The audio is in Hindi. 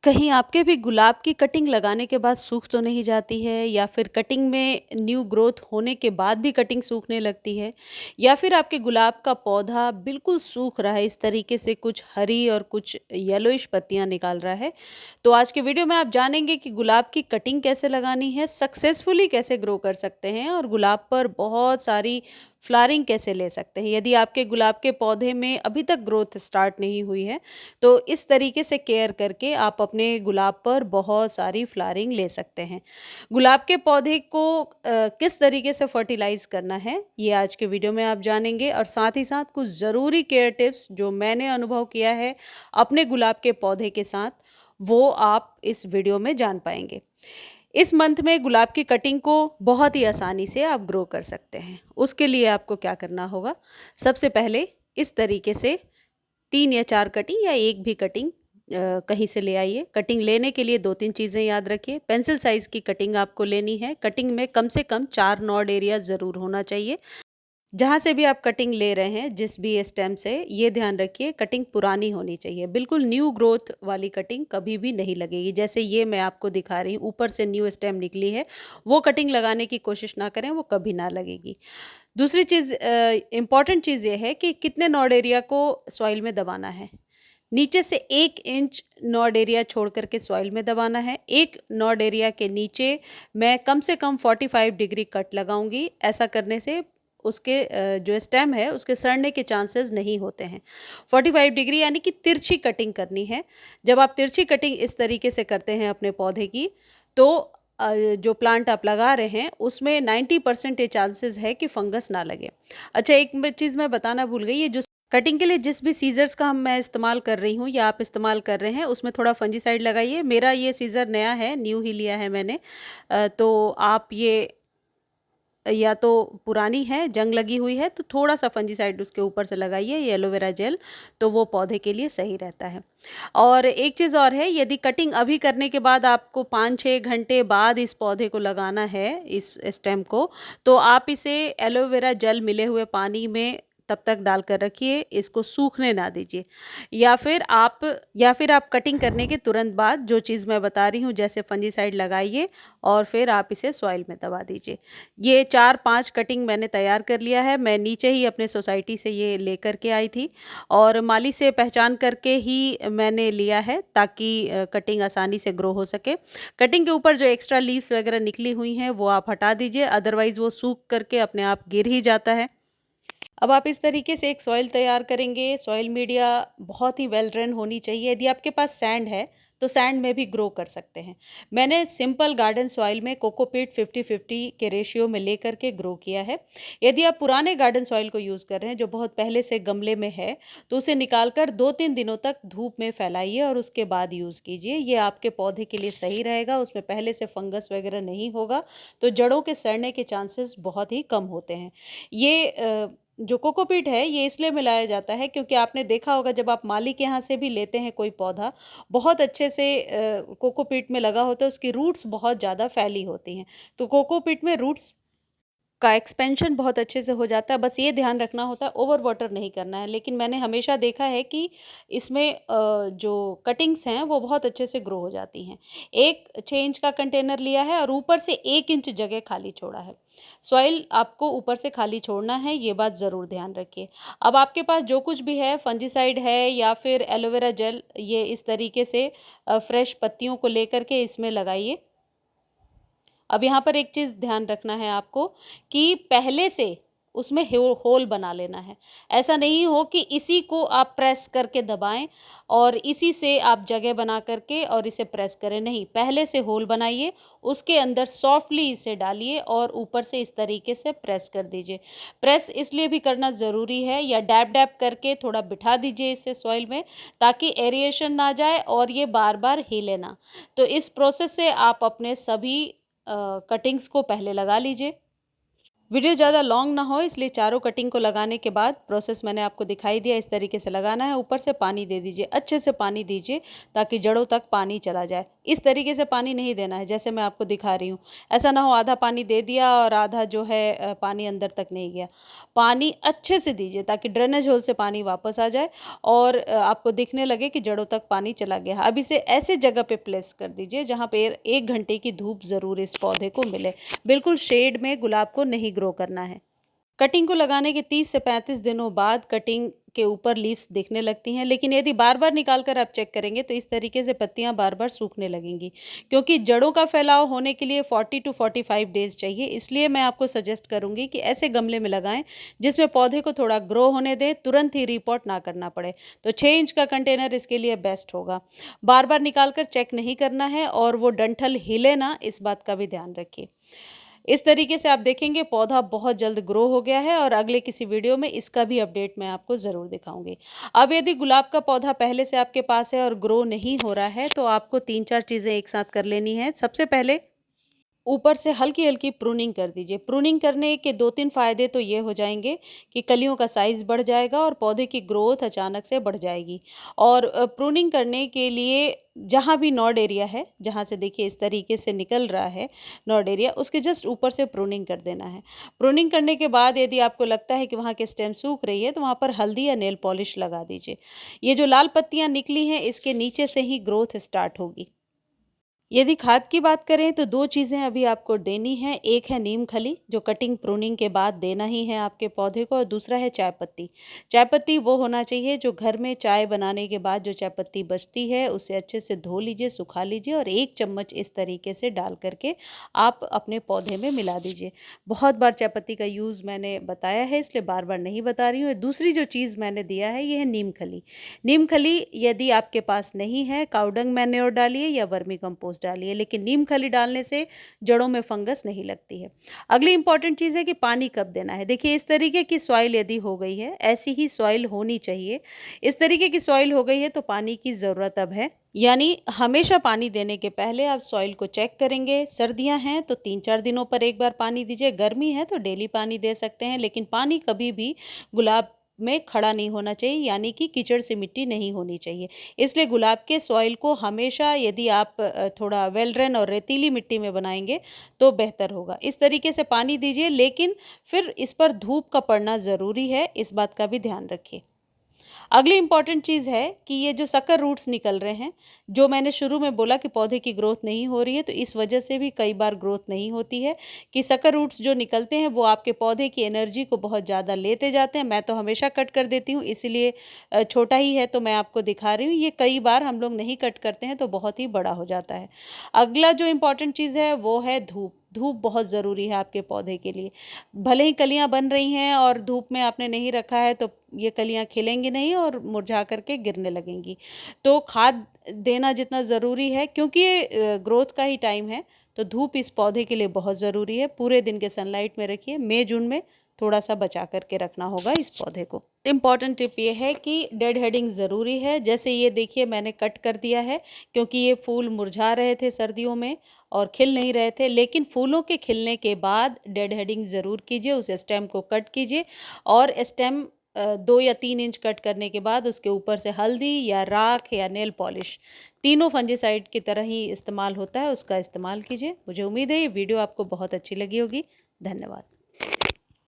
कहीं आपके भी गुलाब की कटिंग लगाने के बाद सूख तो नहीं जाती है, या फिर कटिंग में न्यू ग्रोथ होने के बाद भी कटिंग सूखने लगती है, या फिर आपके गुलाब का पौधा बिल्कुल सूख रहा है, इस तरीके से कुछ हरी और कुछ येलोइश पत्तियां निकाल रहा है। तो आज के वीडियो में आप जानेंगे कि गुलाब की कटिंग कैसे लगानी है, सक्सेसफुली कैसे ग्रो कर सकते हैं और गुलाब पर बहुत सारी फ्लावरिंग कैसे ले सकते हैं। यदि आपके गुलाब के पौधे में अभी तक ग्रोथ स्टार्ट नहीं हुई है, तो इस तरीके से केयर करके आप अपने गुलाब पर बहुत सारी फ्लावरिंग ले सकते हैं। गुलाब के पौधे को किस तरीके से फर्टिलाइज करना है, ये आज के वीडियो में आप जानेंगे, और साथ ही साथ कुछ ज़रूरी केयर टिप्स जो मैंने अनुभव किया है अपने गुलाब के पौधे के साथ, वो आप इस वीडियो में जान पाएंगे। इस मंथ में गुलाब की कटिंग को बहुत ही आसानी से आप ग्रो कर सकते हैं। उसके लिए आपको क्या करना होगा, सबसे पहले इस तरीके से 3 या 4 कटिंग या एक भी कटिंग कहीं से ले आइए। कटिंग लेने के लिए 2-3 चीज़ें याद रखिए। पेंसिल साइज़ की कटिंग आपको लेनी है। कटिंग में कम से कम 4 नॉड एरिया ज़रूर होना चाहिए। जहाँ से भी आप कटिंग ले रहे हैं, जिस भी स्टेम से, ये ध्यान रखिए कटिंग पुरानी होनी चाहिए। बिल्कुल न्यू ग्रोथ वाली कटिंग कभी भी नहीं लगेगी। जैसे ये मैं आपको दिखा रही हूँ, ऊपर से न्यू स्टेम निकली है, वो कटिंग लगाने की कोशिश ना करें, वो कभी ना लगेगी। दूसरी चीज़, इम्पॉर्टेंट चीज़ ये है कि कितने नॉड एरिया को सॉइल में दबाना है। नीचे से 1 इंच नॉड एरिया छोड़ कर के सॉइल में दबाना है। एक नॉड एरिया के नीचे मैं कम से कम 45 डिग्री कट लगाऊंगी। ऐसा करने से उसके जो स्टेम है उसके सड़ने के चांसेस नहीं होते हैं। 45 डिग्री यानी कि तिरछी कटिंग करनी है। जब आप तिरछी कटिंग इस तरीके से करते हैं अपने पौधे की, तो जो प्लांट आप लगा रहे हैं उसमें 90% ये चांसेस है कि फंगस ना लगे। अच्छा, एक चीज़ मैं बताना भूल गई, ये जो कटिंग के लिए जिस भी सीज़र्स का मैं इस्तेमाल कर रही हूँ या आप इस्तेमाल कर रहे हैं, उसमें थोड़ा फंजीसाइड लगाइए। मेरा ये सीज़र नया है, न्यू ही लिया है मैंने। तो आप ये, या तो पुरानी है, जंग लगी हुई है, तो थोड़ा-सा फंजीसाइड उसके ऊपर से लगाइए, ये एलोवेरा जेल, तो वो पौधे के लिए सही रहता है। और एक चीज़ और है, यदि कटिंग अभी करने के बाद आपको 5-6 घंटे बाद इस पौधे को लगाना है, इस स्टेम को, तो आप इसे एलोवेरा जेल मिले हुए पानी में तब तक डालकर रखिए, इसको सूखने ना दीजिए। या फिर आप कटिंग करने के तुरंत बाद जो चीज़ मैं बता रही हूँ, जैसे फंजीसाइड लगाइए और फिर आप इसे सॉइल में दबा दीजिए। ये 4-5 कटिंग मैंने तैयार कर लिया है। मैं नीचे ही अपने सोसाइटी से ये लेकर के आई थी और माली से पहचान करके ही मैंने लिया है, ताकि कटिंग आसानी से ग्रो हो सके। कटिंग के ऊपर जो एक्स्ट्रा लीव्स वगैरह निकली हुई हैं वो आप हटा दीजिए, अदरवाइज़ वो सूख करके अपने आप गिर ही जाता है। अब आप इस तरीके से एक सॉइल तैयार करेंगे। सॉइल मीडिया बहुत ही वेल ड्रेन होनी चाहिए। यदि आपके पास सैंड है तो सैंड में भी ग्रो कर सकते हैं। मैंने सिंपल गार्डन सॉइल में कोकोपीट 50-50 के रेशियो में लेकर के ग्रो किया है। यदि आप पुराने गार्डन सॉइल को यूज़ कर रहे हैं जो बहुत पहले से गमले में है, तो उसे निकाल कर 2-3 दिनों तक धूप में फैलाइए और उसके बाद यूज़ कीजिए। ये आपके पौधे के लिए सही रहेगा, उसमें पहले से फंगस वगैरह नहीं होगा, तो जड़ों के सड़ने के चांसेस बहुत ही कम होते हैं। ये जो कोकोपीट है ये इसलिए मिलाया जाता है क्योंकि आपने देखा होगा, जब आप माली के यहाँ से भी लेते हैं कोई पौधा, बहुत अच्छे से कोकोपीट में लगा होता है, उसकी रूट्स बहुत ज़्यादा फैली होती हैं। तो कोकोपीट में रूट्स का एक्सपेंशन बहुत अच्छे से हो जाता है। बस ये ध्यान रखना होता है, ओवर वाटर नहीं करना है। लेकिन मैंने हमेशा देखा है कि इसमें जो कटिंग्स हैं वो बहुत अच्छे से ग्रो हो जाती हैं। एक 6 इंच का कंटेनर लिया है और ऊपर से 1 इंच जगह खाली छोड़ा है। सॉइल आपको ऊपर से खाली छोड़ना है, ये बात ज़रूर ध्यान रखिए। अब आपके पास जो कुछ भी है, फंजीसाइड है या फिर एलोवेरा जेल, ये इस तरीके से फ्रेश पत्तियों को लेकर के इसमें लगाइए। अब यहाँ पर एक चीज़ ध्यान रखना है आपको कि पहले से उसमें होल बना लेना है। ऐसा नहीं हो कि इसी को आप प्रेस करके दबाएं और इसी से आप जगह बना करके और इसे प्रेस करें, नहीं, पहले से होल बनाइए, उसके अंदर सॉफ्टली इसे डालिए और ऊपर से इस तरीके से प्रेस कर दीजिए। प्रेस इसलिए भी करना ज़रूरी है, या डैब डैब करके थोड़ा बिठा दीजिए इसे सॉइल में, ताकि एरिएशन ना जाए और ये बार बार हिले ना। तो इस प्रोसेस से आप अपने सभी कटिंग्स को पहले लगा लीजिए। वीडियो ज़्यादा लॉन्ग ना हो इसलिए चारों कटिंग को लगाने के बाद प्रोसेस मैंने आपको दिखाई दिया। इस तरीके से लगाना है। ऊपर से पानी दे दीजिए, अच्छे से पानी दीजिए ताकि जड़ों तक पानी चला जाए। इस तरीके से पानी नहीं देना है जैसे मैं आपको दिखा रही हूँ। ऐसा ना हो आधा पानी दे दिया और आधा जो है पानी अंदर तक नहीं गया। पानी अच्छे से दीजिए ताकि ड्रेनेज होल से पानी वापस आ जाए और आपको दिखने लगे कि जड़ों तक पानी चला गया। अब इसे ऐसे जगह पे प्लेस कर दीजिए जहाँ पे 1 घंटे की धूप ज़रूर इस पौधे को मिले। बिल्कुल शेड में गुलाब को नहीं ग्रो करना है। कटिंग को लगाने के 30 से 35 दिनों बाद कटिंग के ऊपर लीव्स दिखने लगती हैं, लेकिन यदि बार बार निकाल कर आप चेक करेंगे तो इस तरीके से पत्तियां बार बार सूखने लगेंगी, क्योंकि जड़ों का फैलाव होने के लिए 40 टू 45 डेज चाहिए। इसलिए मैं आपको सजेस्ट करूंगी कि ऐसे गमले में लगाएं जिसमें पौधे को थोड़ा ग्रो होने दें, तुरंत ही रिपोर्ट ना करना पड़े। तो 6 इंच का कंटेनर इसके लिए बेस्ट होगा। बार बार निकाल कर चेक नहीं करना है और वो डंठल हिले ना, इस बात का भी ध्यान रखिए। इस तरीके से आप देखेंगे पौधा बहुत जल्द ग्रो हो गया है और अगले किसी वीडियो में इसका भी अपडेट मैं आपको ज़रूर दिखाऊंगी। अब यदि गुलाब का पौधा पहले से आपके पास है और ग्रो नहीं हो रहा है तो आपको 3-4 चीज़ें एक साथ कर लेनी है। सबसे पहले ऊपर से हल्की-हल्की प्रूनिंग कर दीजिए। प्रूनिंग करने के 2-3 फ़ायदे तो ये हो जाएँगे कि कलियों का साइज़ बढ़ जाएगा और पौधे की ग्रोथ अचानक से बढ़ जाएगी। और प्रूनिंग करने के लिए जहाँ भी नॉड एरिया है, जहाँ से देखिए इस तरीके से निकल रहा है नॉड एरिया, उसके जस्ट ऊपर से प्रूनिंग कर देना है। प्रूनिंग करने के बाद यदि आपको लगता है कि वहाँ की स्टेम सूख रही है, तो वहाँ पर हल्दी या नेल पॉलिश लगा दीजिए। ये जो लाल पत्तियाँ निकली हैं, इसके नीचे से ही ग्रोथ स्टार्ट होगी। यदि खाद की बात करें तो 2 चीज़ें अभी आपको देनी हैं। एक है नीम खली जो कटिंग प्रूनिंग के बाद देना ही है आपके पौधे को, और दूसरा है चाय पत्ती। चाय पत्ती वो होना चाहिए जो घर में चाय बनाने के बाद जो चाय पत्ती बचती है उसे अच्छे से धो लीजिए, सुखा लीजिए और 1 चम्मच इस तरीके से डाल करके आप अपने पौधे में मिला दीजिए। बहुत बार चाय पत्ती का यूज़ मैंने बताया है इसलिए बार-बार नहीं बता रही हूँ। दूसरी जो चीज़ मैंने दिया है ये है नीम खली। नीम खली यदि आपके पास नहीं है, काउडंग मैन्योर डालिए या वर्मी कंपोस्ट डालिए, लेकिन नीम खली डालने से जड़ों में फंगस नहीं लगती है। अगली इंपॉर्टेंट चीज़ है कि पानी कब देना है। देखिए इस तरीके की सॉइल यदि हो गई है, ऐसी ही सॉइल होनी चाहिए। इस तरीके की सॉइल हो गई है तो पानी की ज़रूरत अब है। यानी हमेशा पानी देने के पहले आप सॉइल को चेक करेंगे। सर्दियां हैं तो 3-4 दिनों पर एक बार पानी दीजिए, गर्मी है तो डेली पानी दे सकते हैं, लेकिन पानी कभी भी गुलाब में खड़ा नहीं होना चाहिए, यानी कि कीचड़ से मिट्टी नहीं होनी चाहिए। इसलिए गुलाब के सॉइल को हमेशा यदि आप थोड़ा वेल ड्रेन और रेतीली मिट्टी में बनाएंगे तो बेहतर होगा। इस तरीके से पानी दीजिए, लेकिन फिर इस पर धूप का पड़ना ज़रूरी है, इस बात का भी ध्यान रखिए। अगली इंपॉर्टेंट चीज़ है कि ये जो सकर रूट्स निकल रहे हैं, जो मैंने शुरू में बोला कि पौधे की ग्रोथ नहीं हो रही है, तो इस वजह से भी कई बार ग्रोथ नहीं होती है कि सकर रूट्स जो निकलते हैं वो आपके पौधे की एनर्जी को बहुत ज़्यादा लेते जाते हैं। मैं तो हमेशा कट कर देती हूँ, इसीलिए छोटा ही है तो मैं आपको दिखा रही हूँ। ये कई बार हम लोग नहीं कट करते हैं तो बहुत ही बड़ा हो जाता है। अगला जो इम्पोर्टेंट चीज़ है वो है धूप। धूप बहुत ज़रूरी है आपके पौधे के लिए। भले ही कलियां बन रही हैं और धूप में आपने नहीं रखा है तो ये कलियां खिलेंगी नहीं और मुरझा करके गिरने लगेंगी। तो खाद देना जितना ज़रूरी है, क्योंकि ये ग्रोथ का ही टाइम है, तो धूप इस पौधे के लिए बहुत ज़रूरी है। पूरे दिन के सनलाइट में रखिए। मई जून में थोड़ा सा बचा करके रखना होगा इस पौधे को। इम्पॉर्टेंट टिप ये है कि डेड हेडिंग ज़रूरी है। जैसे ये देखिए मैंने कट कर दिया है, क्योंकि ये फूल मुरझा रहे थे सर्दियों में और खिल नहीं रहे थे, लेकिन फूलों के खिलने के बाद डेड हेडिंग ज़रूर कीजिए। उस स्टेम को कट कीजिए और स्टेम 2 या 3 इंच कट करने के बाद उसके ऊपर से हल्दी या राख या नेल पॉलिश, तीनों फंजीसाइड की तरह ही इस्तेमाल होता है, उसका इस्तेमाल कीजिए। मुझे उम्मीद है ये वीडियो आपको बहुत अच्छी लगी होगी। धन्यवाद।